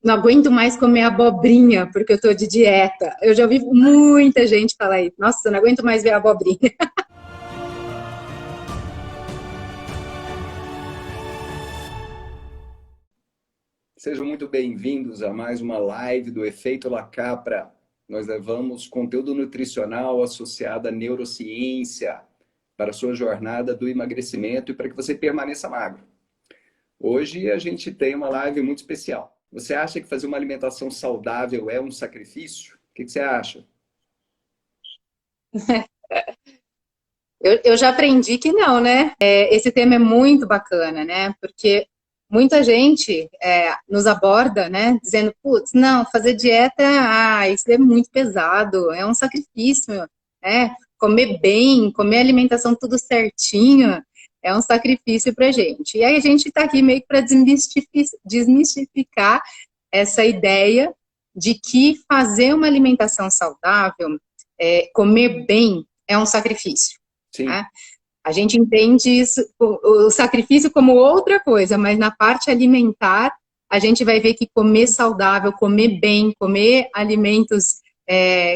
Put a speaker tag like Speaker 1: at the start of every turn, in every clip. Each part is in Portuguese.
Speaker 1: não aguento mais comer abobrinha porque eu tô de dieta. Eu já ouvi muita gente falar isso. Nossa, eu não aguento mais ver abobrinha.
Speaker 2: Sejam muito bem-vindos a mais uma live do Efeito La Capra. Nós levamos conteúdo nutricional associado à neurociência para a sua jornada do emagrecimento e para que você permaneça magro. Hoje a gente tem uma live muito especial. Você acha que fazer uma alimentação saudável é um sacrifício? O que você acha?
Speaker 1: Eu já aprendi que não, né? Esse tema é muito bacana, né? Porque muita gente nos aborda, né? Dizendo, putz, não, fazer dieta, isso é muito pesado, é um sacrifício, né? Comer bem, comer alimentação tudo certinho, é um sacrifício pra gente. E aí a gente tá aqui meio que para desmistificar essa ideia de que fazer uma alimentação saudável, comer bem, é um sacrifício.
Speaker 2: Sim.
Speaker 1: Né? A gente entende isso, o sacrifício como outra coisa, mas na parte alimentar, a gente vai ver que comer saudável, comer bem, comer alimentos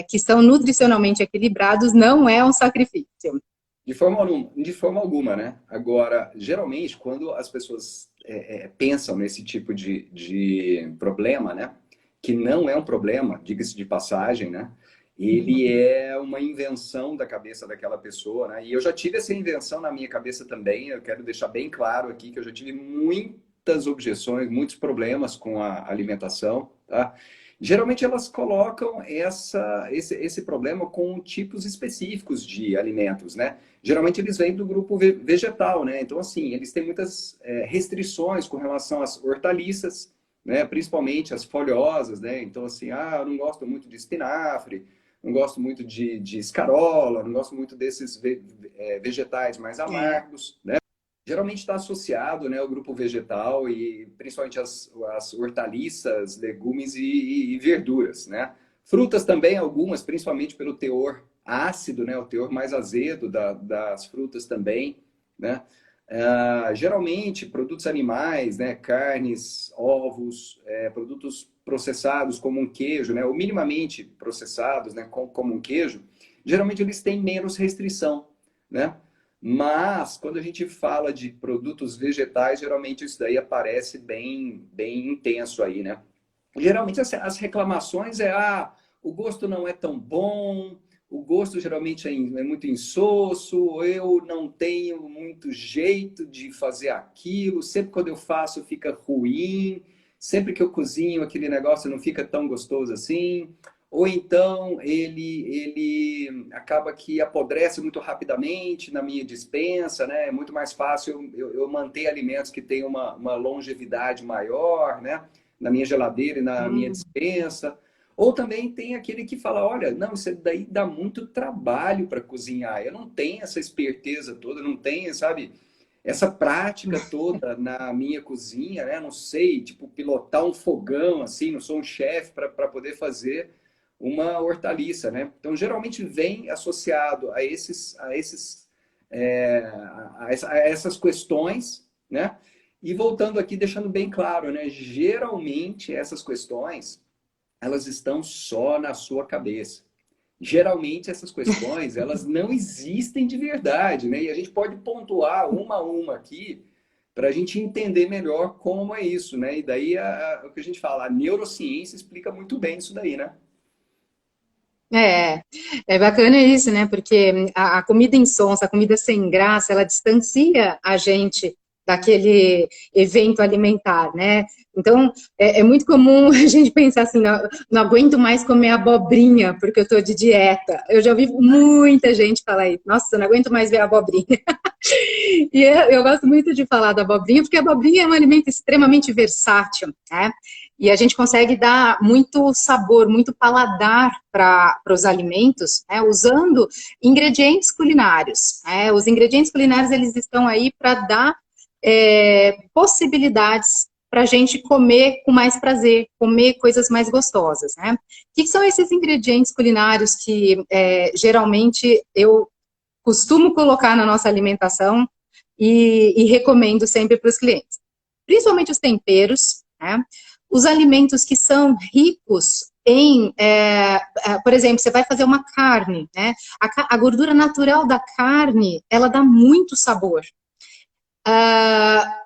Speaker 1: que são nutricionalmente equilibrados não é um sacrifício.
Speaker 2: De forma alguma, né? Agora, geralmente, quando as pessoas pensam nesse tipo de problema, né? Que não é um problema, diga-se de passagem, né? Ele é uma invenção da cabeça daquela pessoa, né? E eu já tive essa invenção na minha cabeça também. Eu quero deixar bem claro aqui que eu já tive muitas objeções, muitos problemas com a alimentação, tá? Geralmente elas colocam esse problema com tipos específicos de alimentos, né? Geralmente eles vêm do grupo vegetal, né? Então, assim, eles têm muitas restrições com relação às hortaliças, né? Principalmente as folhosas, né? Então, assim, eu não gosto muito de espinafre, não gosto muito de escarola, não gosto muito desses vegetais mais
Speaker 1: É.
Speaker 2: amargos, né? Geralmente está associado, né, ao grupo vegetal e principalmente as hortaliças, legumes e verduras, né? Frutas também, algumas, principalmente pelo teor ácido, né, o teor mais azedo das frutas também, né? Geralmente, produtos animais, né, carnes, ovos, produtos processados como um queijo, né, ou minimamente processados, né, como um queijo, geralmente eles têm menos restrição, né? Mas, quando a gente fala de produtos vegetais, geralmente isso daí aparece bem intenso aí, né? Geralmente as reclamações o gosto não é tão bom, o gosto geralmente é muito insosso, eu não tenho muito jeito de fazer aquilo, sempre quando eu faço fica ruim, sempre que eu cozinho aquele negócio não fica tão gostoso assim, ou então ele acaba que apodrece muito rapidamente na minha despensa, né? É muito mais fácil eu manter alimentos que têm uma longevidade maior, né? Na minha geladeira e na minha
Speaker 1: Hum.
Speaker 2: despensa. Ou também tem aquele que fala, olha, não, isso daí dá muito trabalho para cozinhar. Eu não tenho essa esperteza toda, não tenho, sabe, essa prática toda na minha cozinha, né? Não sei, tipo, pilotar um fogão, assim, não sou um chefe para poder fazer uma hortaliça, né? Então, geralmente vem associado a essas questões, né? E voltando aqui, deixando bem claro, né? Geralmente essas questões, elas estão só na sua cabeça. Geralmente essas questões, elas não existem de verdade, né? E a gente pode pontuar uma a uma aqui para a gente entender melhor como é isso, né? E daí o que a gente fala, a neurociência explica muito bem isso daí, né?
Speaker 1: É, é bacana isso, né? Porque a comida insonsa, a comida sem graça, ela distancia a gente daquele evento alimentar, né? Então, é muito comum a gente pensar assim, não aguento mais comer abobrinha porque eu tô de dieta. Eu já ouvi muita gente falar isso. Nossa, eu não aguento mais ver abobrinha. E eu gosto muito de falar da abobrinha, porque a abobrinha é um alimento extremamente versátil, né? E a gente consegue dar muito sabor, muito paladar para os alimentos, né? Usando ingredientes culinários. Né? Os ingredientes culinários, eles estão aí para dar possibilidades para a gente comer com mais prazer, comer coisas mais gostosas, né? O que são esses ingredientes culinários que geralmente eu costumo colocar na nossa alimentação e recomendo sempre para os clientes. Principalmente os temperos, né? os alimentos que são ricos em, por exemplo, você vai fazer uma carne, né? A gordura natural da carne, ela dá muito sabor.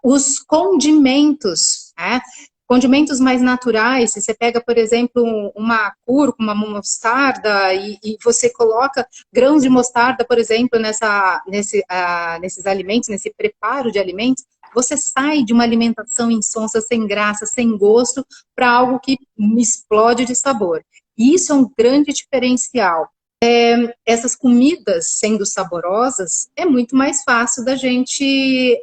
Speaker 1: Os condimentos, né? Condimentos mais naturais, se você pega, por exemplo, uma cúrcuma, uma mostarda, e você coloca grãos de mostarda, por exemplo, nesses alimentos, nesse preparo de alimentos, você sai de uma alimentação insonsa, sem graça, sem gosto, para algo que explode de sabor. E isso é um grande diferencial. Essas comidas sendo saborosas, é muito mais fácil da gente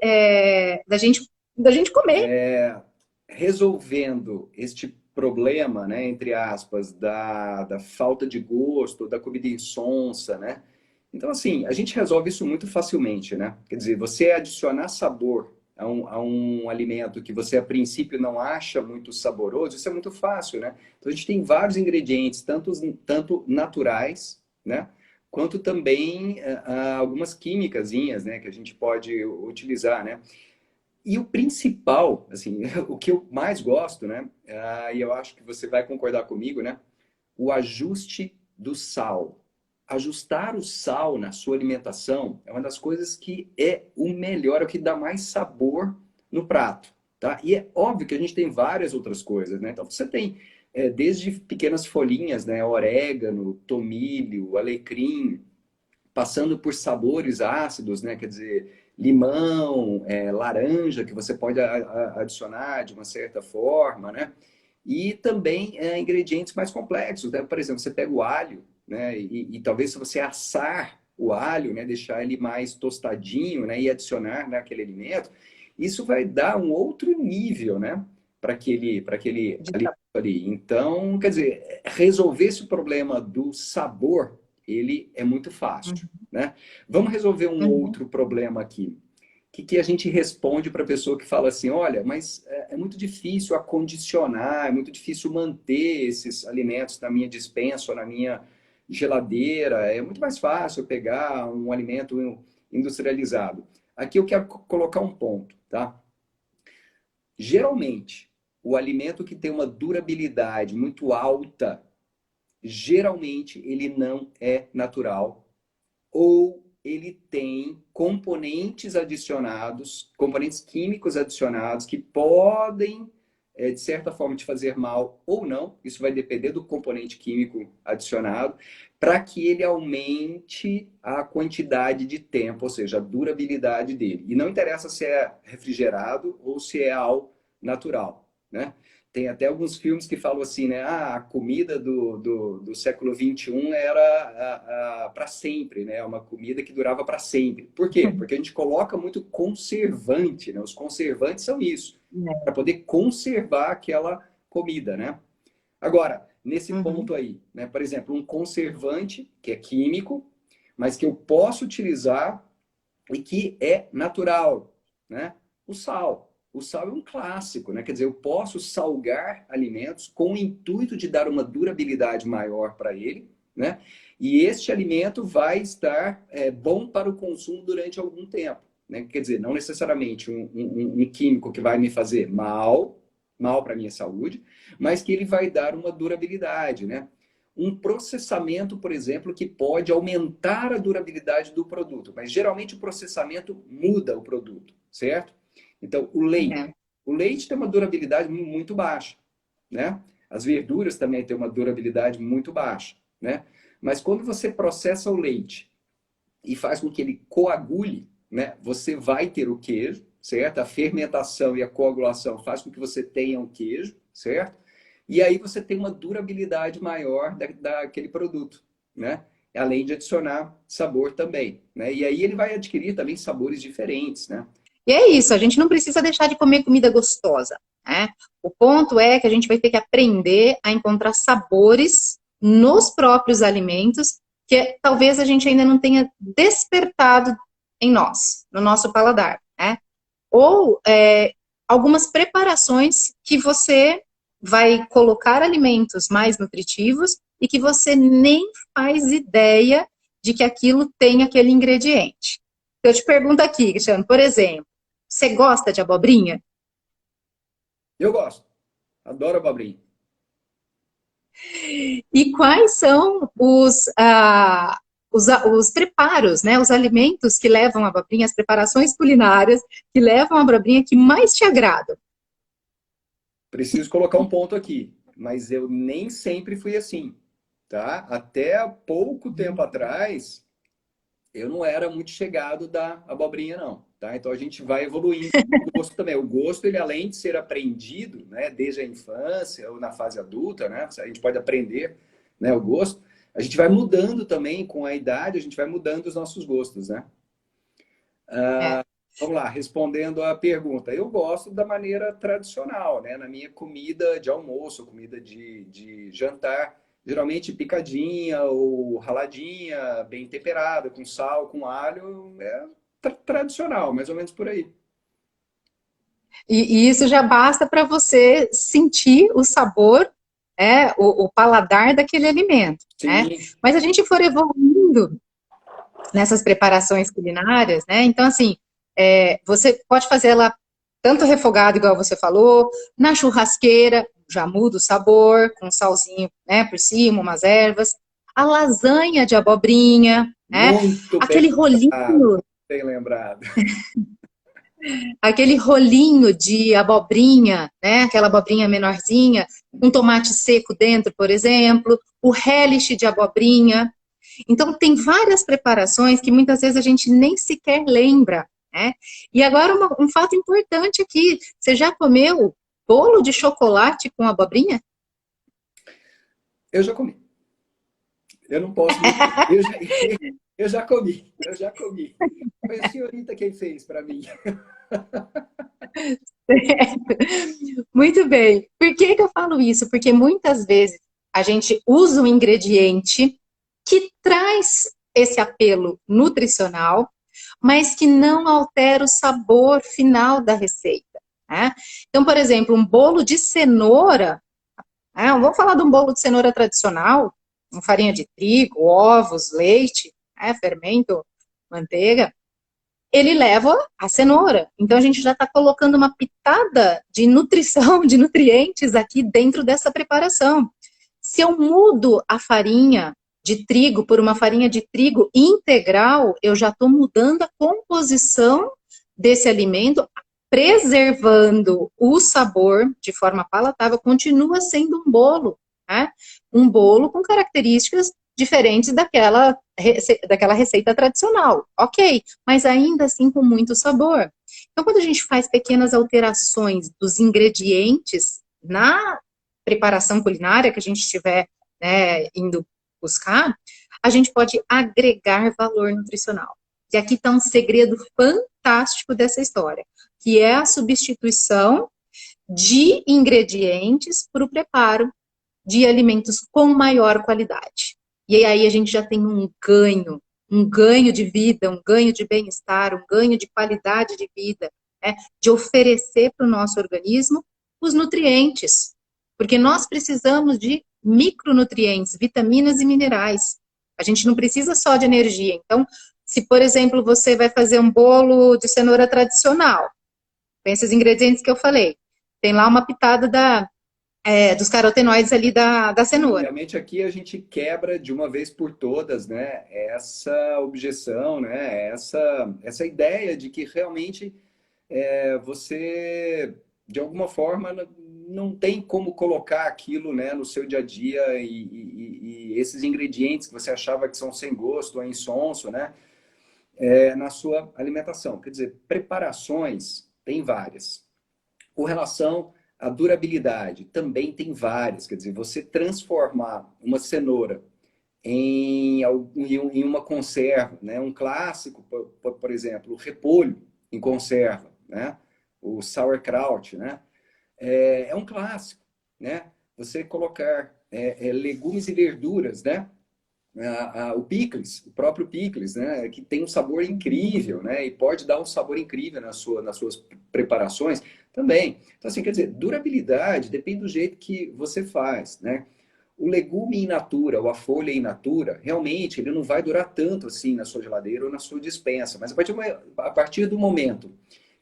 Speaker 1: comer.
Speaker 2: Resolvendo este problema, né, entre aspas, da falta de gosto, da comida insonsa, né? Então, assim, a gente resolve isso muito facilmente, né? Quer dizer, você adicionar sabor a um alimento que você, a princípio, não acha muito saboroso, isso é muito fácil, né? Então, a gente tem vários ingredientes, tanto naturais, né? Quanto também algumas químicazinhas, né? Que a gente pode utilizar, né? E o principal, assim, o que eu mais gosto, né? E eu acho que você vai concordar comigo, né? O ajuste do sal. Ajustar o sal na sua alimentação é uma das coisas que é o melhor, é o que dá mais sabor no prato, tá? E é óbvio que a gente tem várias outras coisas, né? Então você tem desde pequenas folhinhas, né? Orégano, tomilho, alecrim, passando por sabores ácidos, né? Quer dizer, limão, laranja, que você pode adicionar de uma certa forma, né? E também ingredientes mais complexos, né? Por exemplo, você pega o alho, né? E talvez se você assar o alho, né? Deixar ele mais tostadinho, né? E adicionar naquele alimento, isso vai dar um outro nível, né? Para aquele alimento ali. Então, quer dizer, resolver esse problema do sabor, ele é muito fácil, né? Vamos resolver um
Speaker 1: Uhum.
Speaker 2: outro problema aqui. Que a gente responde para a pessoa que fala assim, olha, mas é muito difícil acondicionar, é muito difícil manter esses alimentos na minha despensa ou na minha geladeira, é muito mais fácil eu pegar um alimento industrializado. Aqui eu quero colocar um ponto, tá? Geralmente, o alimento que tem uma durabilidade muito alta, geralmente ele não é natural ou ele tem componentes adicionados, componentes químicos adicionados que podem, de certa forma, te fazer mal ou não. Isso vai depender do componente químico adicionado, para que ele aumente a quantidade de tempo, ou seja, a durabilidade dele. E não interessa se é refrigerado ou se é ao natural, né? Tem até alguns filmes que falam assim, né? A comida do século XXI era para sempre, né? Uma comida que durava para sempre. Por quê? Porque a gente coloca muito conservante, né? Os conservantes são isso, para poder conservar aquela comida, né? Agora, nesse
Speaker 1: Uhum.
Speaker 2: ponto aí, né? Por exemplo, um conservante que é químico, mas que eu posso utilizar e que é natural, né? O sal. O sal é um clássico, né? Quer dizer, eu posso salgar alimentos com o intuito de dar uma durabilidade maior para ele, né? E este alimento vai estar bom para o consumo durante algum tempo, né? Quer dizer, não necessariamente um químico que vai me fazer mal para a minha saúde, mas que ele vai dar uma durabilidade, né? Um processamento, por exemplo, que pode aumentar a durabilidade do produto, mas geralmente o processamento muda o produto, certo? Então, o leite.
Speaker 1: É.
Speaker 2: O leite tem uma durabilidade muito baixa, né? As verduras também têm uma durabilidade muito baixa, né? Mas quando você processa o leite e faz com que ele coagule, né? Você vai ter o queijo, certo? A fermentação e a coagulação faz com que você tenha um queijo, certo? E aí você tem uma durabilidade maior daquele produto, né? Além de adicionar sabor também, né? E aí ele vai adquirir também sabores diferentes, né?
Speaker 1: E é isso, a gente não precisa deixar de comer comida gostosa, né? O ponto é que a gente vai ter que aprender a encontrar sabores nos próprios alimentos que talvez a gente ainda não tenha despertado em nós, no nosso paladar, né? Ou algumas preparações que você vai colocar alimentos mais nutritivos e que você nem faz ideia de que aquilo tem aquele ingrediente. Eu te pergunto aqui, Cristiano, por exemplo, você gosta de abobrinha?
Speaker 2: Eu gosto. Adoro abobrinha.
Speaker 1: E quais são os preparos, né? Os alimentos que levam a abobrinha, as preparações culinárias que levam a abobrinha que mais te agradam?
Speaker 2: Preciso colocar um ponto aqui, mas eu nem sempre fui assim, tá? Até há pouco tempo atrás, eu não era muito chegado da abobrinha, não, tá? Então a gente vai evoluindo o gosto também. O gosto, ele além de ser aprendido, né, desde a infância ou na fase adulta, né? A gente pode aprender, né, o gosto. A gente vai mudando também com a idade, a gente vai mudando os nossos gostos, né?
Speaker 1: É.
Speaker 2: Vamos lá, respondendo a pergunta. Eu gosto da maneira tradicional, né? Na minha comida de almoço, comida de jantar, geralmente picadinha ou raladinha, bem temperada, com sal, com alho, é tradicional, mais ou menos por aí.
Speaker 1: E isso já basta para você sentir o sabor, o paladar daquele alimento, né?
Speaker 2: Sim,
Speaker 1: Mas a gente for evoluindo nessas preparações culinárias, né? Então, assim, você pode fazer ela tanto refogada, igual você falou, na churrasqueira, já muda o sabor, com um salzinho, né, por cima, umas ervas. A lasanha de abobrinha, né?
Speaker 2: muito bem
Speaker 1: Aquele
Speaker 2: lembrado,
Speaker 1: rolinho
Speaker 2: muito bem lembrado.
Speaker 1: aquele rolinho de abobrinha, né? Aquela abobrinha menorzinha, um tomate seco dentro, por exemplo, o relish de abobrinha. Então, tem várias preparações que muitas vezes a gente nem sequer lembra, né? E agora, um fato importante aqui: você já comeu bolo de chocolate com abobrinha?
Speaker 2: Eu já comi. Eu não posso mentir. Eu já comi. Eu já comi. Foi a senhorita quem fez para mim.
Speaker 1: Muito bem. Por que que eu falo isso? Porque muitas vezes a gente usa um ingrediente que traz esse apelo nutricional, mas que não altera o sabor final da receita, né? Então, por exemplo, um bolo de cenoura, vamos falar de um bolo de cenoura tradicional, com farinha de trigo, ovos, leite, fermento, manteiga, ele leva a cenoura. Então a gente já está colocando uma pitada de nutrição, de nutrientes aqui dentro dessa preparação. Se eu mudo a farinha de trigo por uma farinha de trigo integral, eu já estou mudando a composição desse alimento, preservando o sabor de forma palatável, continua sendo um bolo, né? Um bolo com características diferentes daquela receita tradicional, ok, mas ainda assim com muito sabor. Então, quando a gente faz pequenas alterações dos ingredientes na preparação culinária que a gente estiver, né, indo buscar, a gente pode agregar valor nutricional. E aqui está um segredo fantástico dessa história, que é a substituição de ingredientes para o preparo de alimentos com maior qualidade. E aí a gente já tem um ganho de vida, um ganho de bem-estar, um ganho de qualidade de vida, né? De oferecer para o nosso organismo os nutrientes, porque nós precisamos de micronutrientes, vitaminas e minerais. A gente não precisa só de energia. Então, se, por exemplo, você vai fazer um bolo de cenoura tradicional, com esses ingredientes que eu falei, tem lá uma pitada dos carotenoides ali da cenoura.
Speaker 2: Realmente aqui a gente quebra de uma vez por todas, né, essa objeção, né, essa ideia de que realmente você, de alguma forma, não tem como colocar aquilo, né, no seu dia a dia e esses ingredientes que você achava que são sem gosto ou insonso, né, na sua alimentação. Quer dizer, preparações tem várias. Com relação à durabilidade, também tem várias. Quer dizer, você transformar uma cenoura em uma conserva, né? Um clássico, por exemplo, o repolho em conserva, né? O sauerkraut, né? É um clássico, né? Você colocar legumes e verduras, né? O picles, o próprio picles, né, que tem um sabor incrível, né, e pode dar um sabor incrível nas suas preparações também. Então, assim, quer dizer, durabilidade depende do jeito que você faz, né. O legume in natura, ou a folha in natura, realmente ele não vai durar tanto assim na sua geladeira ou na sua despensa, mas a partir do momento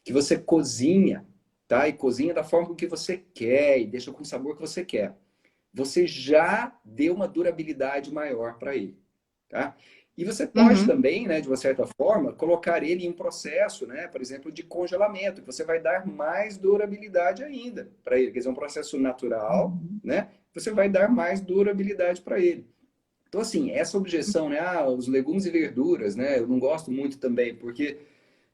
Speaker 2: que você cozinha, tá? E cozinha da forma que você quer e deixa com o sabor que você quer, você já deu uma durabilidade maior para ele, tá? E você pode
Speaker 1: Uhum.
Speaker 2: também, né, de uma certa forma, colocar ele em um processo, né, por exemplo, de congelamento, que você vai dar mais durabilidade ainda para ele. Quer dizer, um processo natural,
Speaker 1: Uhum.
Speaker 2: né? Você vai dar mais durabilidade para ele. Então, assim, essa objeção, né, os legumes e verduras, né, eu não gosto muito também, porque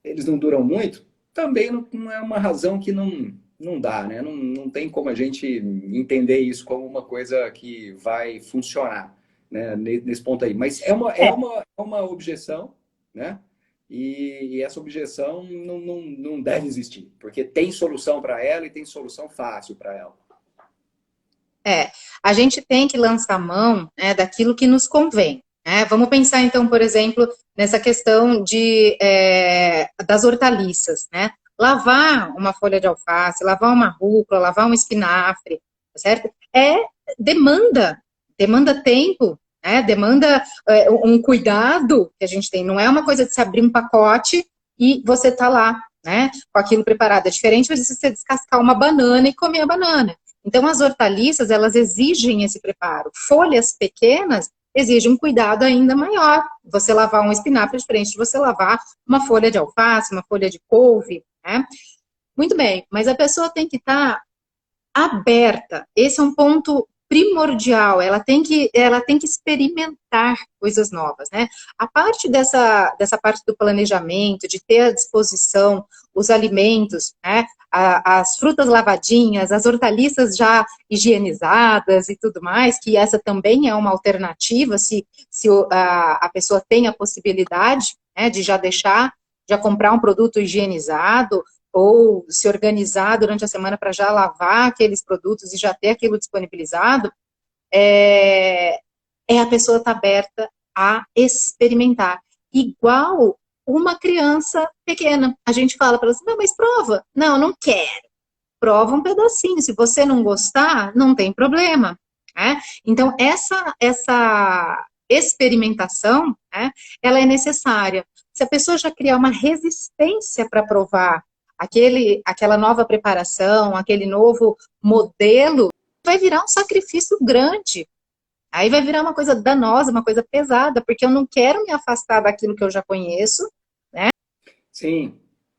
Speaker 2: eles não duram muito, também não é uma razão que não dá, né? Não tem como a gente entender isso como uma coisa que vai funcionar, né? Nesse ponto aí. Mas
Speaker 1: É,
Speaker 2: é uma objeção, né? E essa objeção não deve existir, porque tem solução para ela e tem solução fácil para ela.
Speaker 1: a gente tem que lançar mão, né, daquilo que nos convém. Né? Vamos pensar, então, por exemplo, nessa questão das hortaliças. Né? Lavar uma folha de alface, lavar uma rúcula, lavar um espinafre, tá certo? Demanda tempo, né? Demanda um cuidado que a gente tem. Não é uma coisa de se abrir um pacote e você tá lá, né, com aquilo preparado. É diferente de você descascar uma banana e comer a banana. Então, as hortaliças, elas exigem esse preparo. Folhas pequenas exigem um cuidado ainda maior. Você lavar um espinafre é diferente de você lavar uma folha de alface, uma folha de couve, né? Muito bem, mas a pessoa tem que estar aberta. Esse é um ponto primordial. Ela tem que experimentar coisas novas, né? A parte dessa parte do planejamento, de ter à disposição os alimentos, né? As frutas lavadinhas, as hortaliças já higienizadas e tudo mais, que essa também é uma alternativa, se a pessoa tem a possibilidade, né, de já comprar um produto higienizado, ou se organizar durante a semana para já lavar aqueles produtos e já ter aquilo disponibilizado, é, a pessoa estar aberta a experimentar. Igual uma criança pequena. A gente fala para ela assim, não, mas prova. Não, não quero. Prova um pedacinho. Se você não gostar, não tem problema. Né? Então, essa experimentação, né, ela é necessária. Se a pessoa já criar uma resistência para provar aquela nova preparação, aquele novo modelo, vai virar um sacrifício grande. Aí vai virar uma coisa danosa, uma coisa pesada, porque eu não quero me afastar daquilo que eu já conheço.
Speaker 2: Sim,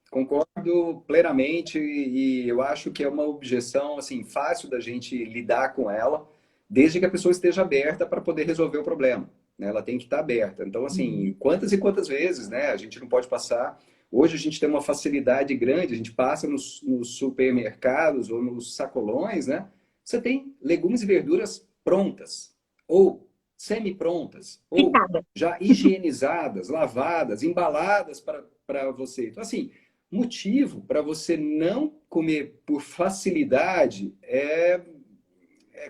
Speaker 2: concordo plenamente e eu acho que é uma objeção assim fácil da gente lidar com ela, desde que a pessoa esteja aberta para poder resolver o problema, né? Ela tem que estar aberta. Então, assim,
Speaker 1: Uhum.
Speaker 2: quantas e quantas vezes, né? A gente não pode passar. Hoje a gente tem uma facilidade grande, a gente passa nos supermercados ou nos sacolões, né? Você tem legumes e verduras prontas ou semi-prontas ou
Speaker 1: Picada.
Speaker 2: já higienizadas, lavadas, embaladas para você. Então, assim, motivo para você não comer por facilidade é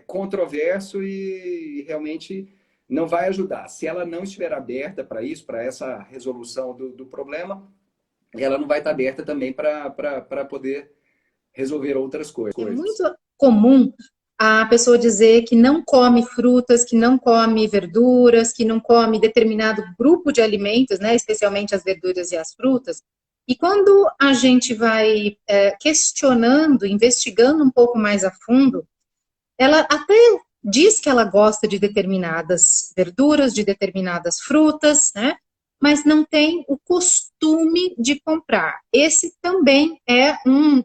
Speaker 2: controverso e realmente não vai ajudar. Se ela não estiver aberta para isso, para essa resolução do problema, ela não vai estar aberta também para poder resolver outras
Speaker 1: É
Speaker 2: coisas.
Speaker 1: muito comum a pessoa dizer que não come frutas, que não come verduras, que não come determinado grupo de alimentos, né, especialmente as verduras e as frutas. E quando a gente vai questionando, investigando um pouco mais a fundo, ela até diz que ela gosta de determinadas verduras, de determinadas frutas, né? Mas não tem o costume de comprar. Esse também é um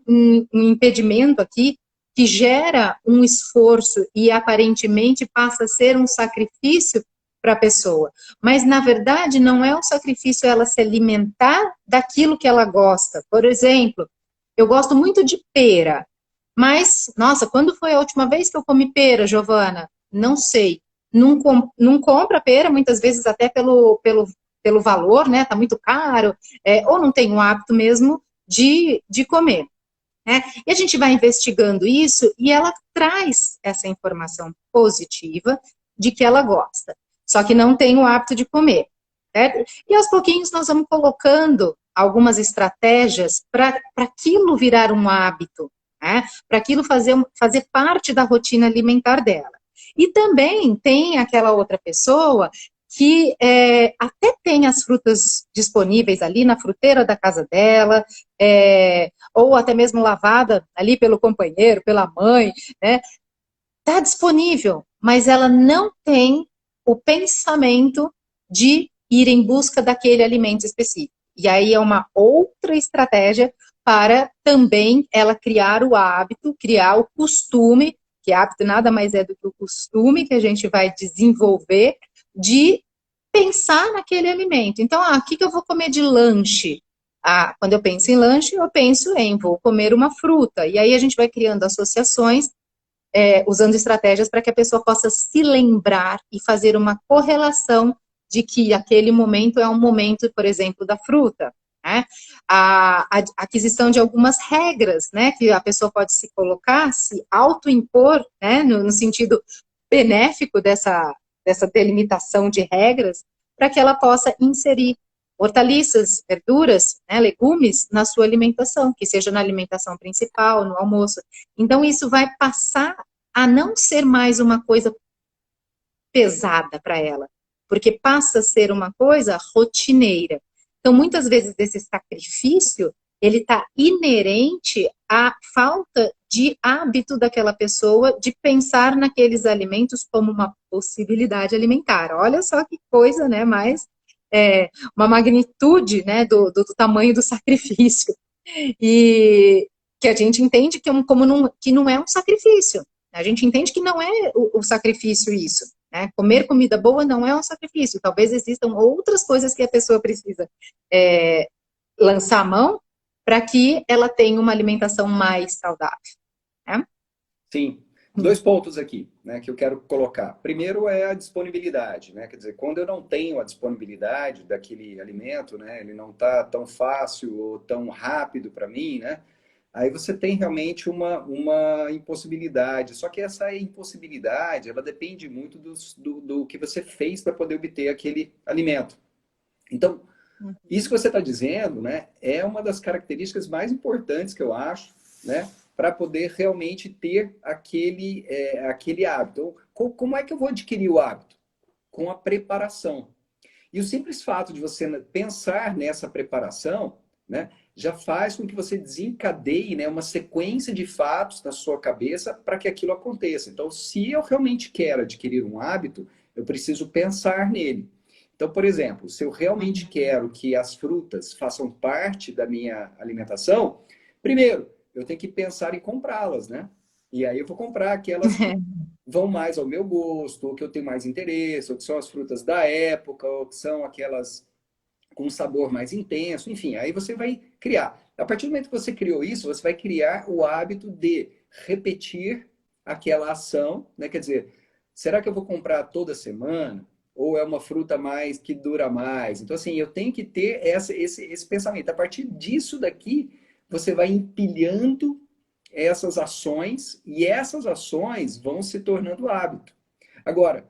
Speaker 1: impedimento aqui que gera um esforço e aparentemente passa a ser um sacrifício para a pessoa. Mas, na verdade, não é um sacrifício ela se alimentar daquilo que ela gosta. Por exemplo, eu gosto muito de pera. Mas, nossa, quando foi a última vez que eu comi pera, Giovana? Não sei. Não compra pera, muitas vezes até pelo valor, né? Tá muito caro, ou não tem o hábito mesmo de comer. Né? E a gente vai investigando isso e ela traz essa informação positiva de que ela gosta. Só que não tem o hábito de comer. Certo? E aos pouquinhos nós vamos colocando algumas estratégias para aquilo virar um hábito, né? Para aquilo fazer parte da rotina alimentar dela. E também tem aquela outra pessoa que até tem as frutas disponíveis ali na fruteira da casa dela, ou até mesmo lavada ali pelo companheiro, pela mãe, né? Está disponível, mas ela não tem o pensamento de ir em busca daquele alimento específico. E aí é uma outra estratégia para também ela criar o hábito, criar o costume, que hábito nada mais é do que o costume que a gente vai desenvolver de pensar naquele alimento. Então, o que eu vou comer de lanche? Quando eu penso em lanche, eu penso em vou comer uma fruta. E aí a gente vai criando associações, usando estratégias para que a pessoa possa se lembrar e fazer uma correlação de que aquele momento é um momento, por exemplo, da fruta. Né? A aquisição de algumas regras, né, que a pessoa pode se colocar, se autoimpor, né, no sentido benéfico dessa delimitação de regras, para que ela possa inserir hortaliças, verduras, né, legumes na sua alimentação, que seja na alimentação principal, no almoço. Então, isso vai passar a não ser mais uma coisa pesada para ela, porque passa a ser uma coisa rotineira. Então, muitas vezes, esse sacrifício, ele está inerente à falta de hábito daquela pessoa de pensar naqueles alimentos como uma possibilidade alimentar. Olha só que coisa, né? Mas uma magnitude, né, do tamanho do sacrifício. E que a gente entende que não é um sacrifício. A gente entende que não é o sacrifício isso. Né? Comer comida boa não é um sacrifício. Talvez existam outras coisas que a pessoa precisa lançar a mão para que ela tenha uma alimentação mais saudável. Né?
Speaker 2: Sim. 2 pontos aqui, né, que eu quero colocar. Primeiro é a disponibilidade, né? Quer dizer, quando eu não tenho a disponibilidade daquele alimento, né, ele não está tão fácil ou tão rápido para mim, né? Aí você tem realmente uma impossibilidade. Só que essa impossibilidade, ela depende muito do que você fez para poder obter aquele alimento. Então, isso que você está dizendo, né, é uma das características mais importantes que eu acho, né, para poder realmente ter aquele hábito. Então, como é que eu vou adquirir o hábito? Com a preparação. E o simples fato de você pensar nessa preparação, né, já faz com que você desencadeie, né, uma sequência de fatos na sua cabeça para que aquilo aconteça. Então, se eu realmente quero adquirir um hábito, eu preciso pensar nele. Então, por exemplo, se eu realmente quero que as frutas façam parte da minha alimentação, primeiro, eu tenho que pensar em comprá-las, né? E aí eu vou comprar aquelas que vão mais ao meu gosto, ou que eu tenho mais interesse, ou que são as frutas da época, ou que são aquelas com um sabor mais intenso, enfim, aí você vai criar. A partir do momento que você criou isso, você vai criar o hábito de repetir aquela ação, né? Quer dizer, será que eu vou comprar toda semana? Ou é uma fruta mais que dura mais? Então, assim, eu tenho que ter esse pensamento. A partir disso daqui, você vai empilhando essas ações e essas ações vão se tornando hábito. Agora,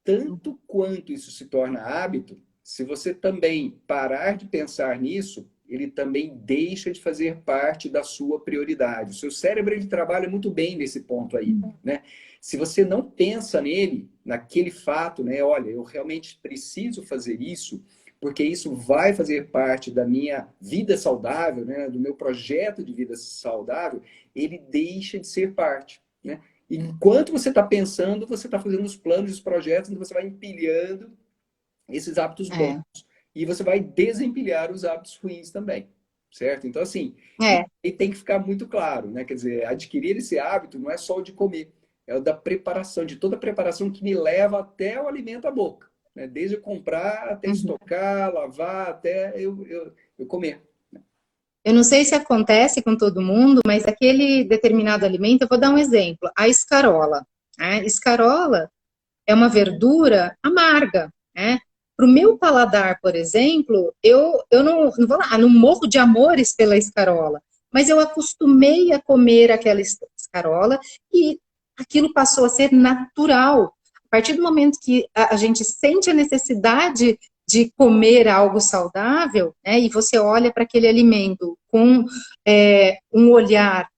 Speaker 2: tanto quanto isso se torna hábito, se você também parar de pensar nisso, ele também deixa de fazer parte da sua prioridade. O seu cérebro ele trabalha muito bem nesse ponto aí, né? Se você não pensa nele, naquele fato, né? Olha, eu realmente preciso fazer isso, porque isso vai fazer parte da minha vida saudável, né? Do meu projeto de vida saudável, ele deixa de ser parte, né? Enquanto você está pensando, você está fazendo os planos, os projetos, então você vai empilhando esses hábitos bons. E você vai desempilhar os hábitos ruins também, certo? Então, assim, e tem que ficar muito claro, né? Quer dizer, adquirir esse hábito não é só o de comer, é o da preparação, de toda a preparação que me leva até o alimento à boca, né? Desde comprar, até estocar, lavar, até eu comer.
Speaker 1: Eu não sei se acontece com todo mundo, mas aquele determinado alimento, eu vou dar um exemplo, a escarola. Né? Escarola é uma verdura amarga, né? Para o meu paladar, por exemplo, eu não vou lá, não morro de amores pela escarola, mas eu acostumei a comer aquela escarola e aquilo passou a ser natural. A partir do momento que a gente sente a necessidade de comer algo saudável, né, e você olha para aquele alimento com um olhar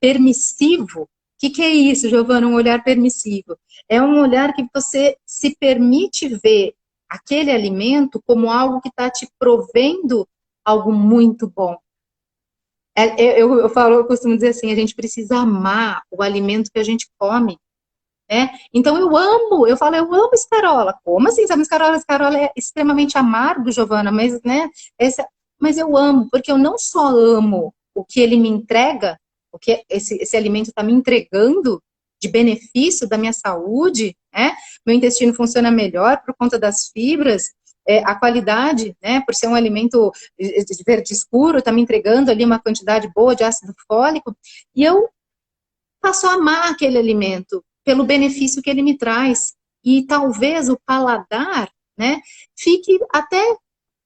Speaker 1: permissivo, que é isso, Giovana? Um olhar permissivo. É um olhar que você se permite ver aquele alimento como algo que está te provendo algo muito bom. Eu costumo dizer assim, a gente precisa amar o alimento que a gente come. Então eu amo escarola. Como assim? Sabe, escarola é extremamente amargo, Giovana, mas, né, mas eu amo, porque eu não só amo o que ele me entrega, o que esse alimento está me entregando de benefício da minha saúde, né? Meu intestino funciona melhor por conta das fibras, a qualidade, né, por ser um alimento de verde escuro, está me entregando ali uma quantidade boa de ácido fólico, e eu passo a amar aquele alimento pelo benefício que ele me traz. E talvez o paladar, né, fique até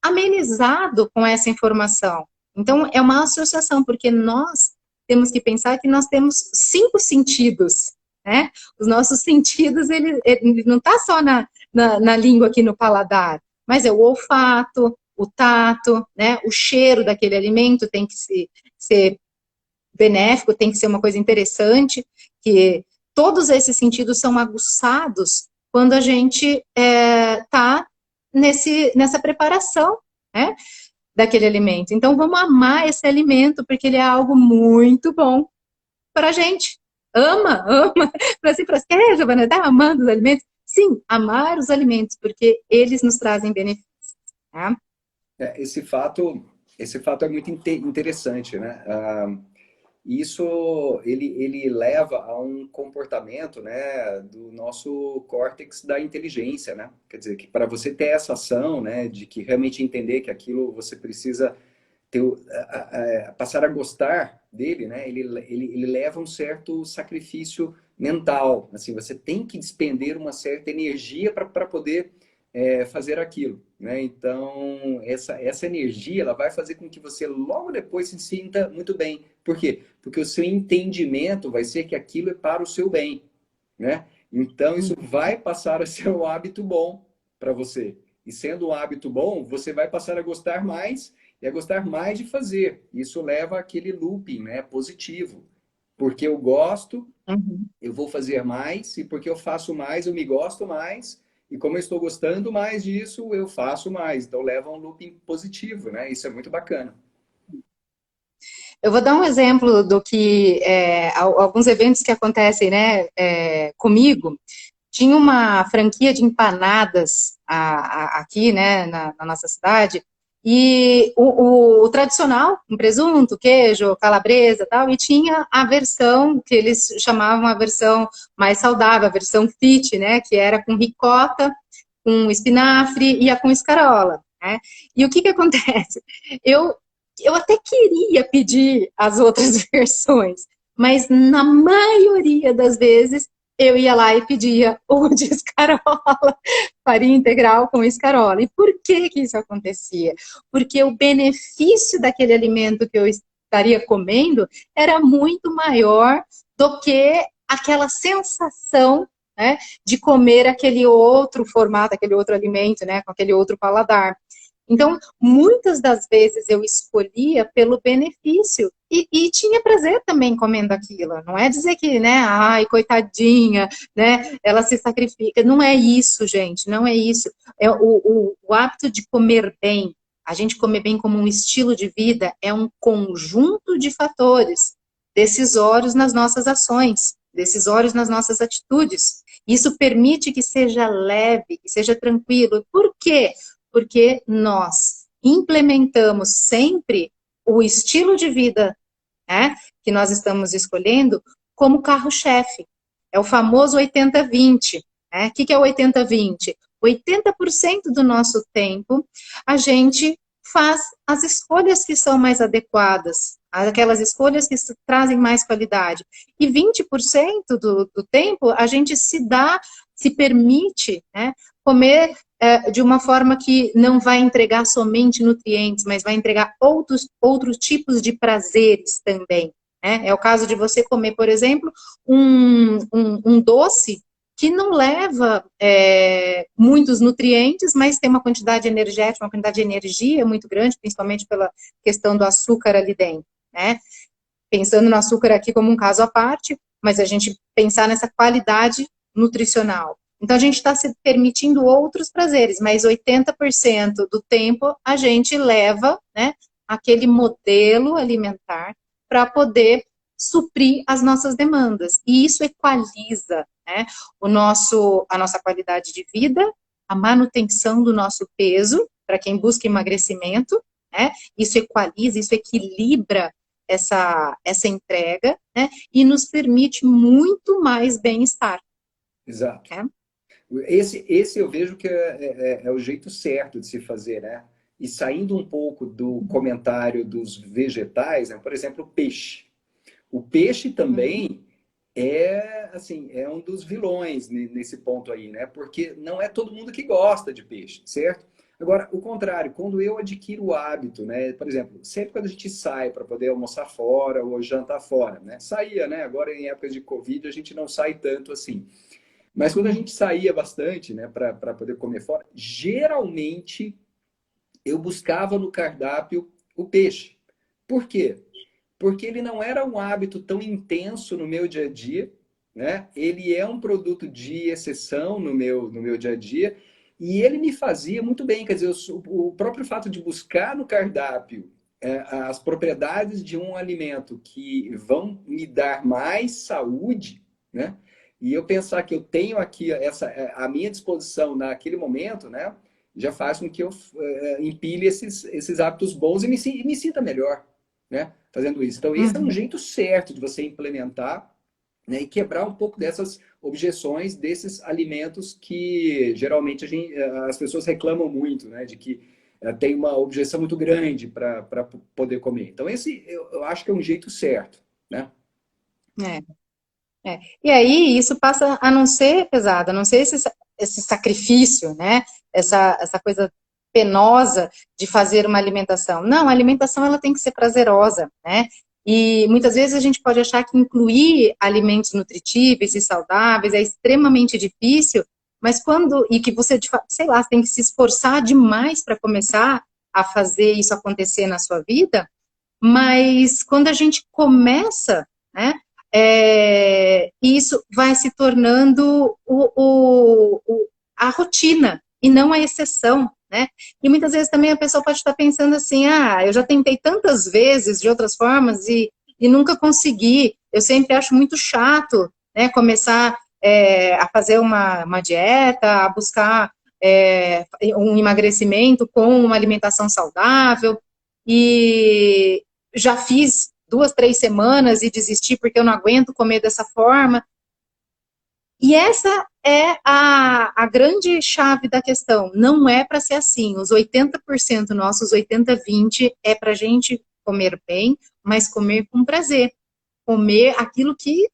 Speaker 1: amenizado com essa informação. Então, é uma associação, porque nós temos que pensar que nós temos 5 sentidos, né? Os nossos sentidos, ele não está só na língua aqui no paladar, mas é o olfato, o tato, né? O cheiro daquele alimento tem que ser benéfico, tem que ser uma coisa interessante, que todos esses sentidos são aguçados quando a gente está nessa preparação, né, daquele alimento. Então, vamos amar esse alimento, porque ele é algo muito bom para a gente. Ama. Para você, Giovana, está amando os alimentos? Sim, amar os alimentos, porque eles nos trazem benefícios. Tá?
Speaker 2: Esse fato é muito interessante, né? Isso ele leva a um comportamento, né, do nosso córtex da inteligência, né? Quer dizer, que para você ter essa ação, né, de que realmente entender que aquilo você precisa ter, passar a gostar dele, né? Ele leva um certo sacrifício mental. Assim, você tem que despender uma certa energia para poder fazer aquilo, né? Então, essa energia, ela vai fazer com que você logo depois se sinta muito bem. Por quê? Porque o seu entendimento vai ser que aquilo é para o seu bem, né? Então, isso vai passar a ser um hábito bom para você. E sendo um hábito bom, você vai passar a gostar mais e a gostar mais de fazer. Isso leva àquele looping, né, positivo. Porque eu gosto, eu vou fazer mais, e porque eu faço mais, eu me gosto mais, e como eu estou gostando mais disso, eu faço mais. Então leva a um looping positivo, né? Isso é muito bacana.
Speaker 1: Eu vou dar um exemplo do que alguns eventos que acontecem, né, comigo. Tinha uma franquia de empanadas aqui, né, na nossa cidade, e o tradicional, com presunto, queijo, calabresa e tal, e tinha a versão que eles chamavam a versão mais saudável, a versão fit, né, que era com ricota, com espinafre e a com escarola, né? E o que acontece? Eu, eu até queria pedir as outras versões, mas na maioria das vezes eu ia lá e pedia o de escarola, farinha integral com escarola. E por que isso acontecia? Porque o benefício daquele alimento que eu estaria comendo era muito maior do que aquela sensação, né, de comer aquele outro formato, aquele outro alimento, né, com aquele outro paladar. Então, muitas das vezes eu escolhia pelo benefício e tinha prazer também comendo aquilo. Não é dizer que, né, ai, coitadinha, né, ela se sacrifica. Não é isso, gente, não é isso. É o hábito de comer bem, a gente comer bem como um estilo de vida, é um conjunto de fatores decisórios nas nossas ações, decisórios nas nossas atitudes. Isso permite que seja leve, que seja tranquilo. Por quê? Porque nós implementamos sempre o estilo de vida, né, que nós estamos escolhendo como carro-chefe. É o famoso 80-20. Né? O que é o 80-20? 80% do nosso tempo a gente faz as escolhas que são mais adequadas, aquelas escolhas que trazem mais qualidade. E 20% do tempo a gente se permite, né, comer de uma forma que não vai entregar somente nutrientes, mas vai entregar outros tipos de prazeres também. Né? É o caso de você comer, por exemplo, um doce que não leva muitos nutrientes, mas tem uma quantidade energética, uma quantidade de energia muito grande, principalmente pela questão do açúcar ali dentro. Né? Pensando no açúcar aqui como um caso à parte, mas a gente pensar nessa qualidade nutricional. Então, a gente está se permitindo outros prazeres, mas 80% do tempo a gente leva, né, aquele modelo alimentar para poder suprir as nossas demandas. E isso equaliza, né, a nossa qualidade de vida, a manutenção do nosso peso, para quem busca emagrecimento, né, isso equaliza, isso equilibra essa entrega, né, e nos permite muito mais bem-estar.
Speaker 2: Exato.
Speaker 1: Né?
Speaker 2: Esse eu vejo que é o jeito certo de se fazer, né? E saindo um pouco do comentário dos vegetais, né? Por exemplo, o peixe. O peixe também é, assim, é um dos vilões nesse ponto aí, né? Porque não é todo mundo que gosta de peixe, certo? Agora, o contrário, quando eu adquiro o hábito, né? Por exemplo, sempre quando a gente sai para poder almoçar fora ou jantar fora, né? Saía, né? Agora em épocas de Covid a gente não sai tanto assim. Mas quando a gente saía bastante, né, para poder comer fora, geralmente eu buscava no cardápio o peixe. Por quê? Porque ele não era um hábito tão intenso no meu dia a dia, né? Ele é um produto de exceção no meu dia a dia e ele me fazia muito bem. Quer dizer, o próprio fato de buscar no cardápio as propriedades de um alimento que vão me dar mais saúde, né? E eu pensar que eu tenho aqui à minha disposição naquele momento, né? Já faz com que eu empilhe esses hábitos bons e me sinta melhor, né? Fazendo isso. Então, esse é um
Speaker 1: Uhum.
Speaker 2: jeito certo de você implementar, né, e quebrar um pouco dessas objeções desses alimentos que geralmente as pessoas reclamam muito, né? De que tem uma objeção muito grande para poder comer. Então, esse eu acho que é um jeito certo, né?
Speaker 1: E aí isso passa a não ser pesado, a não ser esse sacrifício, né? Essa coisa penosa de fazer uma alimentação. Não, a alimentação ela tem que ser prazerosa, né? E muitas vezes a gente pode achar que incluir alimentos nutritivos e saudáveis é extremamente difícil, mas e que você, sei lá, tem que se esforçar demais para começar a fazer isso acontecer na sua vida, mas quando a gente começa, né, isso vai se tornando a rotina e não a exceção, né? E muitas vezes também a pessoa pode estar pensando assim, eu já tentei tantas vezes de outras formas e nunca consegui. Eu sempre acho muito chato, né, começar a fazer uma dieta, a buscar um emagrecimento com uma alimentação saudável. E já fiz 2, 3 semanas e desisti porque eu não aguento comer dessa forma. E essa é a grande chave da questão. Não é para ser assim. Os 80% nossos 80-20 é para a gente comer bem, mas comer com prazer. Comer aquilo que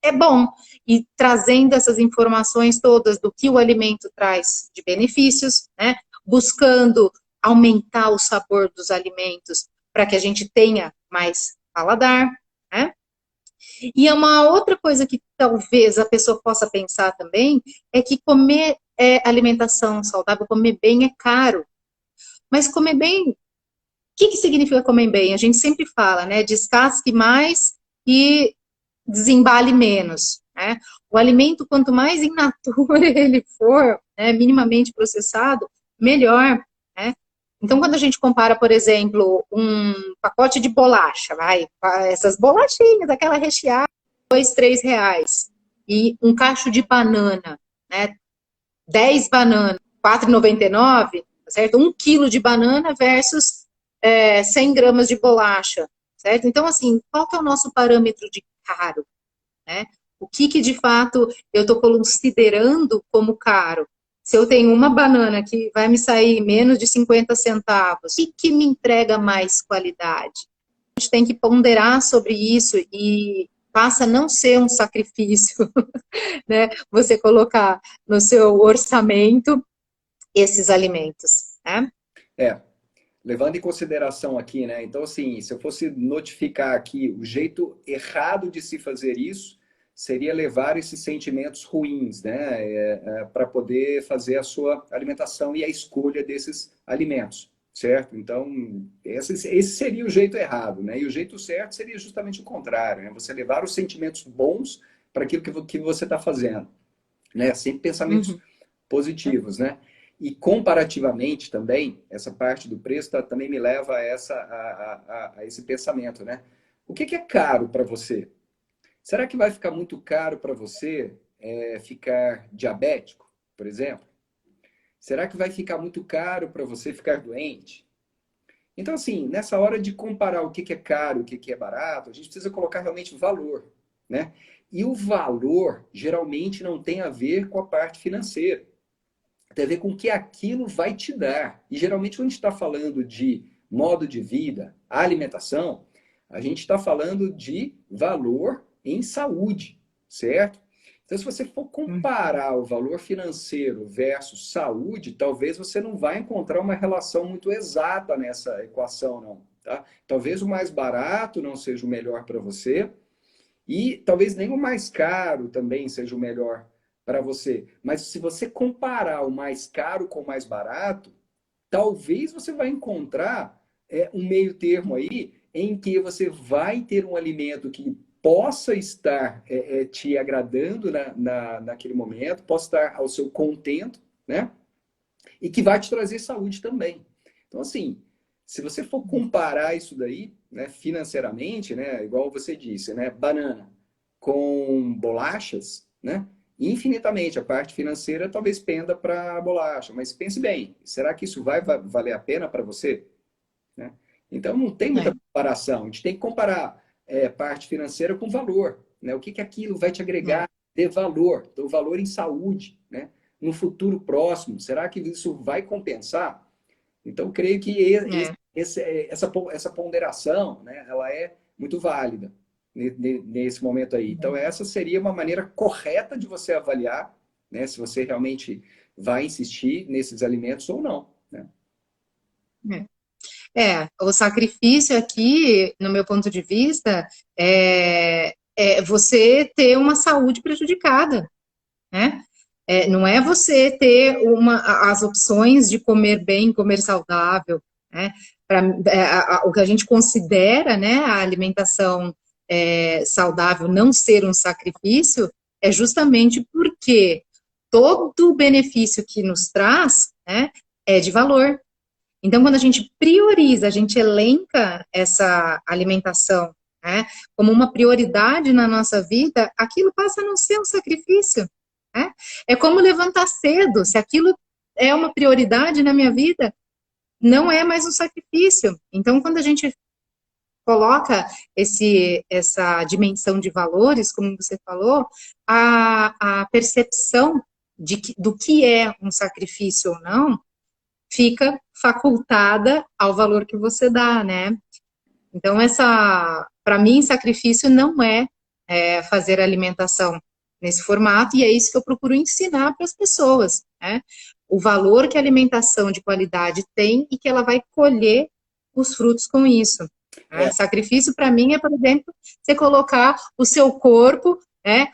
Speaker 1: é bom. E trazendo essas informações todas do que o alimento traz de benefícios, né? Buscando aumentar o sabor dos alimentos para que a gente tenha mais paladar, né? E é uma outra coisa que talvez a pessoa possa pensar também é que comer alimentação saudável, comer bem é caro. Mas comer bem, o que significa comer bem? A gente sempre fala, né? Descasque mais e desembale menos. Né? O alimento, quanto mais in natura ele for, né, minimamente processado, melhor. Né? Então, quando a gente compara, por exemplo, um pacote de bolacha, essas bolachinhas, aquela recheada, R$ 2, R$ 3, e um cacho de banana, né, 10 bananas, R$ 4,99, certo? 1 quilo de banana versus 100 gramas de bolacha, certo? Então, assim, qual que é o nosso parâmetro de caro? Né? O que de fato eu estou considerando como caro? Se eu tenho uma banana que vai me sair menos de 50 centavos, o que me entrega mais qualidade? A gente tem que ponderar sobre isso e passa a não ser um sacrifício, né? Você colocar no seu orçamento esses alimentos, né?
Speaker 2: É, levando em consideração aqui, né? Então, assim, se eu fosse notificar aqui o jeito errado de se fazer isso, seria levar esses sentimentos ruins, né? Para poder fazer a sua alimentação e a escolha desses alimentos, certo? Então, esse seria o jeito errado, né? E o jeito certo seria justamente o contrário, né? Você levar os sentimentos bons para aquilo que você está fazendo, né? Sempre pensamentos
Speaker 1: Uhum.
Speaker 2: positivos, né? E comparativamente também, essa parte do preço também me leva a esse pensamento, né? O que é caro para você? Será que vai ficar muito caro para você ficar diabético, por exemplo? Será que vai ficar muito caro para você ficar doente? Então, assim, nessa hora de comparar o que é caro, o que é barato, a gente precisa colocar realmente valor, né? E o valor geralmente não tem a ver com a parte financeira, tem a ver com o que aquilo vai te dar. E geralmente, quando a gente está falando de modo de vida, alimentação, a gente está falando de valor em saúde, certo? Então, se você for
Speaker 1: Uhum.
Speaker 2: comparar o valor financeiro versus saúde, talvez você não vai encontrar uma relação muito exata nessa equação, não. Tá? Talvez o mais barato não seja o melhor para você, e talvez nem o mais caro também seja o melhor para você. Mas se você comparar o mais caro com o mais barato, talvez você vai encontrar um meio termo aí em que você vai ter um alimento que possa estar te agradando naquele momento, possa estar ao seu contento, né? E que vai te trazer saúde também. Então, assim, se você for comparar isso daí, né, financeiramente, né, igual você disse, né, banana com bolachas, né, infinitamente a parte financeira talvez penda para a bolacha, mas pense bem, será que isso vai valer a pena para você? Né? Então, não tem muita
Speaker 1: É,
Speaker 2: comparação. A gente tem que comparar parte financeira com valor. Né? O que aquilo vai te
Speaker 1: é,
Speaker 2: agregar de valor? Então, valor em saúde, né? No futuro próximo. Será que isso vai compensar? Então, creio que
Speaker 1: é.
Speaker 2: essa ponderação, né, ela é muito válida nesse momento aí. Então, essa seria uma maneira correta de você avaliar, né, se você realmente vai insistir nesses alimentos ou não. Né?
Speaker 1: O sacrifício aqui, no meu ponto de vista, é você ter uma saúde prejudicada, né? Não é você ter as opções de comer bem, comer saudável, né? O que a gente considera, né, a alimentação saudável não ser um sacrifício é justamente porque todo o benefício que nos traz, né, é de valor. Então, quando a gente prioriza, a gente elenca essa alimentação, né, como uma prioridade na nossa vida, aquilo passa a não ser um sacrifício. Né? É como levantar cedo. Se aquilo é uma prioridade na minha vida, não é mais um sacrifício. Então, quando a gente coloca essa dimensão de valores, como você falou, a percepção do que é um sacrifício ou não fica facultada ao valor que você dá, né? Então, para mim, sacrifício não fazer alimentação nesse formato, e é isso que eu procuro ensinar para as pessoas, né? O valor que a alimentação de qualidade tem e que ela vai colher os frutos com isso. Né?
Speaker 2: É,
Speaker 1: Sacrifício, para mim, é, por exemplo, você colocar o seu corpo, né,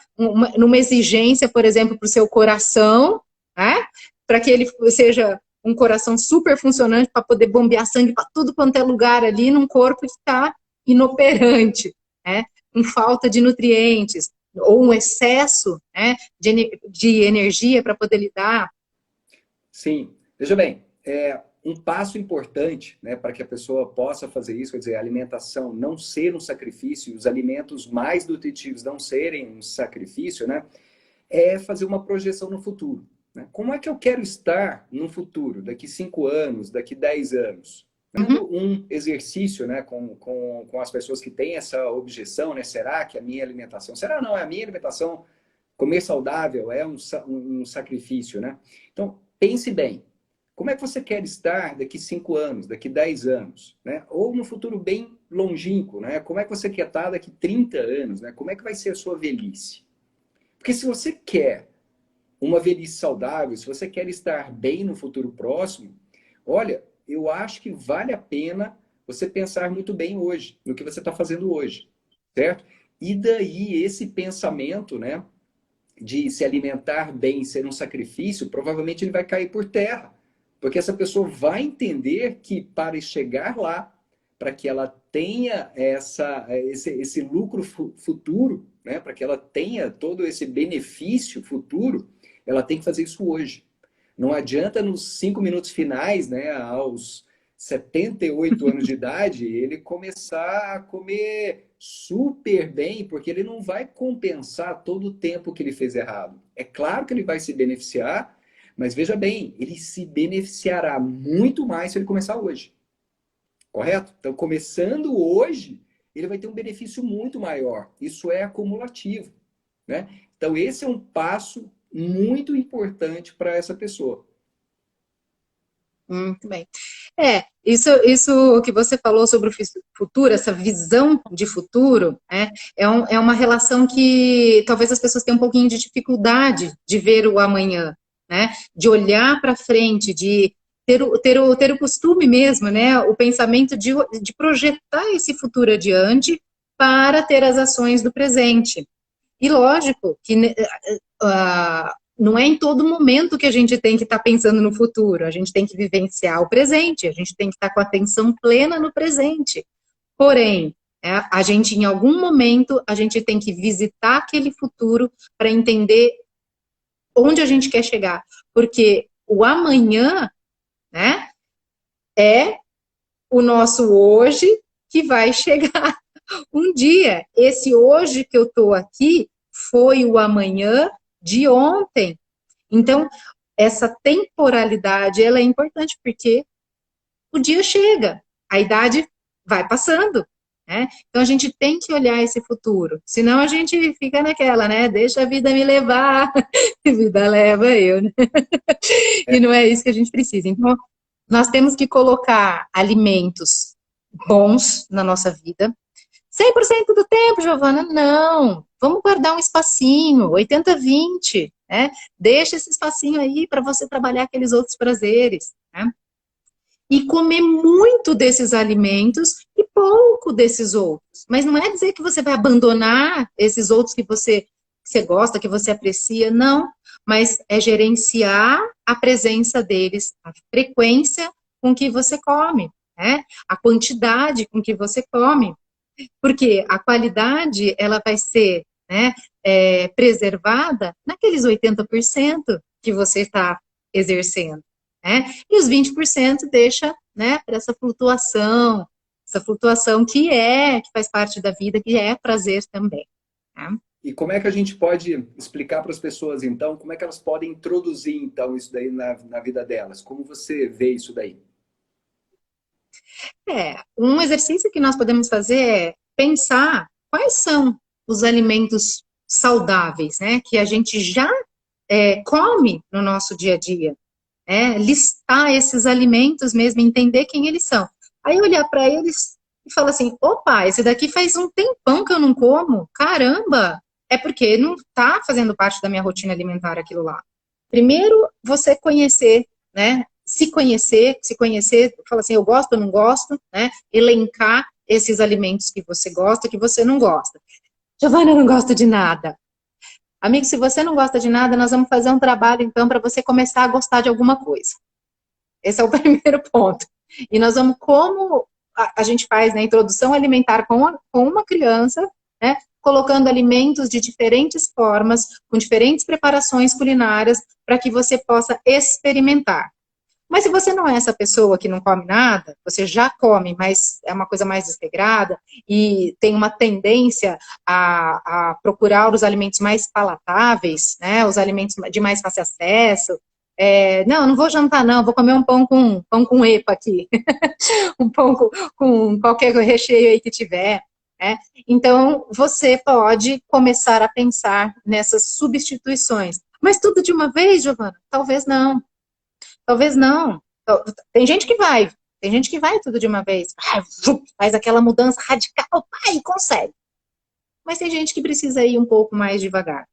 Speaker 1: numa exigência, por exemplo, para o seu coração, né, para que ele seja um coração super funcionante para poder bombear sangue para tudo quanto é lugar ali, num corpo que está inoperante, né, com falta de nutrientes, ou um excesso, né, de energia para poder lidar.
Speaker 2: sim. Veja bem, um passo importante, né, para que a pessoa possa fazer isso, quer dizer, a alimentação não ser um sacrifício, os alimentos mais nutritivos não serem um sacrifício, né, é fazer uma projeção no futuro. Né? Como é que eu quero estar no futuro, daqui 5 anos, daqui 10 anos?
Speaker 1: Uhum.
Speaker 2: Fazendo um exercício, né, com as pessoas que têm essa objeção, né? Será que a minha alimentação, será não, é a minha alimentação, comer saudável é um sacrifício, né? Então, pense bem, como é que você quer estar daqui 5 anos, daqui 10 anos, né? Ou no futuro bem longínquo, né? Como é que você quer estar daqui 30 anos, né? Como é que vai ser a sua velhice? Porque se você quer uma velhice saudável, se você quer estar bem no futuro próximo, olha, eu acho que vale a pena você pensar muito bem hoje, no que você está fazendo hoje, certo? E daí esse pensamento, né, de se alimentar bem, ser um sacrifício, provavelmente ele vai cair por terra, porque essa pessoa vai entender que para chegar lá, para que ela tenha esse lucro futuro, né, para que ela tenha todo esse benefício futuro, ela tem que fazer isso hoje. Não adianta nos 5 minutos finais, né, aos 78 anos de idade, ele começar a comer super bem, porque ele não vai compensar todo o tempo que ele fez errado. É claro que ele vai se beneficiar, mas veja bem, ele se beneficiará muito mais se ele começar hoje. Correto? Então, começando hoje, ele vai ter um benefício muito maior. Isso é acumulativo, né? Então, esse é um passo muito importante para essa pessoa.
Speaker 1: Muito bem. Isso que você falou sobre o futuro, essa visão de futuro, né, é uma relação que talvez as pessoas tenham um pouquinho de dificuldade de ver o amanhã, né, de olhar para frente, de ter o costume mesmo, né, o pensamento de projetar esse futuro adiante para ter as ações do presente. E lógico que não é em todo momento que a gente tem que estar pensando no futuro, a gente tem que vivenciar o presente, a gente tem que estar com a atenção plena no presente. Porém, a gente, em algum momento, a gente tem que visitar aquele futuro para entender onde a gente quer chegar. Porque o amanhã, né, é o nosso hoje que vai chegar um dia. Esse hoje que eu estou aqui foi o amanhã de ontem. Então, essa temporalidade, ela é importante porque o dia chega, a idade vai passando, né? Então, a gente tem que olhar esse futuro, senão a gente fica naquela, né? Deixa a vida me levar, a vida leva eu, né? E não é isso que a gente precisa. Então, nós temos que colocar alimentos bons na nossa vida, 100% do tempo, Giovana, não. Vamos guardar um espacinho, 80-20, né? Deixa esse espacinho aí para você trabalhar aqueles outros prazeres, né? E comer muito desses alimentos e pouco desses outros. Mas não é dizer que você vai abandonar esses outros que você gosta, que você aprecia, não. Mas é gerenciar a presença deles, a frequência com que você come, né? A quantidade com que você come. Porque a qualidade, ela vai ser, né, preservada naqueles 80% que você está exercendo, né? E os 20% deixa, né, para essa flutuação que faz parte da vida, que é prazer também, né?
Speaker 2: E como é que a gente pode explicar para as pessoas, então, como é que elas podem introduzir, então, isso daí na vida delas? Como você vê isso daí?
Speaker 1: Um exercício que nós podemos fazer é pensar quais são os alimentos saudáveis, né, que a gente já come no nosso dia a dia, listar esses alimentos mesmo, entender quem eles são. Aí olhar para eles e falar assim, opa, esse daqui faz um tempão que eu não como, caramba, é porque não está fazendo parte da minha rotina alimentar aquilo lá. Primeiro, você conhecer, né, se conhecer, fala assim, eu gosto ou não gosto, né, elencar esses alimentos que você gosta, que você não gosta. Giovana, eu não gosto de nada. Amigo, se você não gosta de nada, nós vamos fazer um trabalho, então, para você começar a gostar de alguma coisa. Esse é o primeiro ponto. E nós vamos, como a gente faz na introdução alimentar com uma criança, né, colocando alimentos de diferentes formas, com diferentes preparações culinárias, para que você possa experimentar. Mas se você não é essa pessoa que não come nada, você já come, mas é uma coisa mais desregrada e tem uma tendência a procurar os alimentos mais palatáveis, né, os alimentos de mais fácil acesso. Não vou jantar não, vou comer um pão com epa aqui, um pão com qualquer recheio aí que tiver. Né? Então, você pode começar a pensar nessas substituições. Mas tudo de uma vez, Giovana? Talvez não. Talvez não. Tem gente que vai tudo de uma vez. Faz aquela mudança radical, e consegue. Mas tem gente que precisa ir um pouco mais devagar.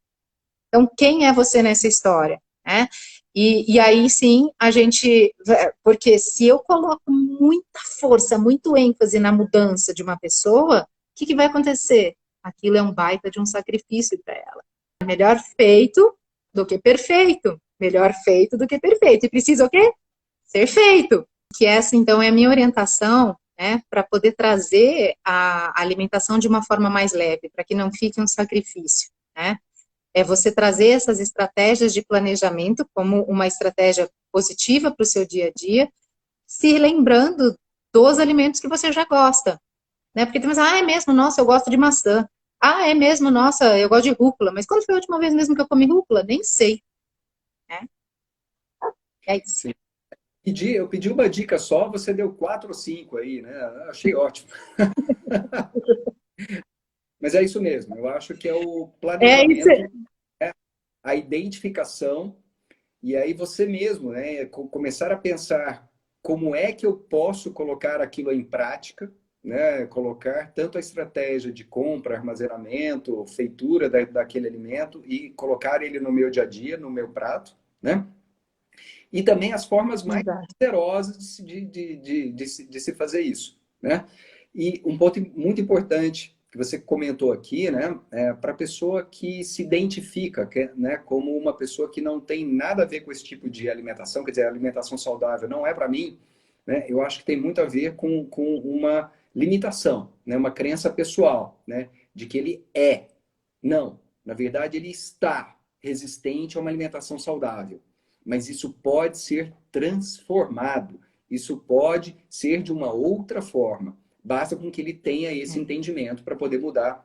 Speaker 1: Então, quem é você nessa história? Né? E aí sim, a gente... Porque se eu coloco muita força, muito ênfase na mudança de uma pessoa, o que vai acontecer? Aquilo é um baita de um sacrifício para ela. É melhor feito do que perfeito. Melhor feito do que perfeito. E precisa o quê? Ser feito. Que essa, então, é a minha orientação, né, para poder trazer a alimentação de uma forma mais leve, para que não fique um sacrifício, né? É você trazer essas estratégias de planejamento como uma estratégia positiva para o seu dia a dia, se lembrando dos alimentos que você já gosta, né? Porque tem mais, é mesmo, nossa, eu gosto de maçã. Ah, é mesmo, nossa, eu gosto de rúcula. Mas quando foi a última vez mesmo que eu comi rúcula? Nem sei, né? É isso.
Speaker 2: Sim. Eu pedi uma dica só, você deu 4 ou 5 aí, né? Achei ótimo. Mas é isso mesmo, eu acho que é o
Speaker 1: É isso.
Speaker 2: planejamento, a identificação, e aí você mesmo, né, começar a pensar como é que eu posso colocar aquilo em prática, né, colocar tanto a estratégia de compra, armazenamento, feitura daquele alimento e colocar ele no meu dia a dia, no meu prato, né? E também as formas mais
Speaker 1: Exato.
Speaker 2: poderosas de se fazer isso, né? E um ponto muito importante que você comentou aqui, né, para a pessoa que se identifica, né, como uma pessoa que não tem nada a ver com esse tipo de alimentação, quer dizer, a alimentação saudável não é para mim, né, eu acho que tem muito a ver com uma limitação, né, uma crença pessoal, né, de que ele é. Não, na verdade ele está resistente a uma alimentação saudável, mas isso pode ser transformado, isso pode ser de uma outra forma. Basta com que ele tenha esse entendimento para poder mudar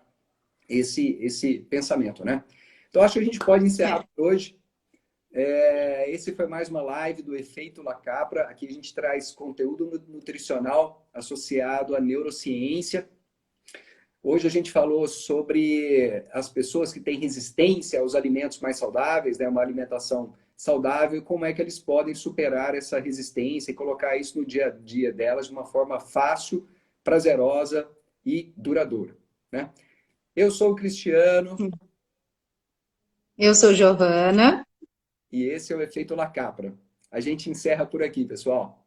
Speaker 2: esse pensamento, né? Então, acho que a gente pode encerrar
Speaker 1: É.
Speaker 2: por hoje. Esse foi mais uma live do Efeito La Capra. Aqui a gente traz conteúdo nutricional associado à neurociência. Hoje a gente falou sobre as pessoas que têm resistência aos alimentos mais saudáveis, né? Uma alimentação saudável, e como é que eles podem superar essa resistência e colocar isso no dia a dia delas de uma forma fácil, prazerosa e duradoura, né? Eu sou o Cristiano
Speaker 1: Eu sou Giovana.
Speaker 2: e esse é o Efeito La Capra. A gente encerra por aqui, pessoal.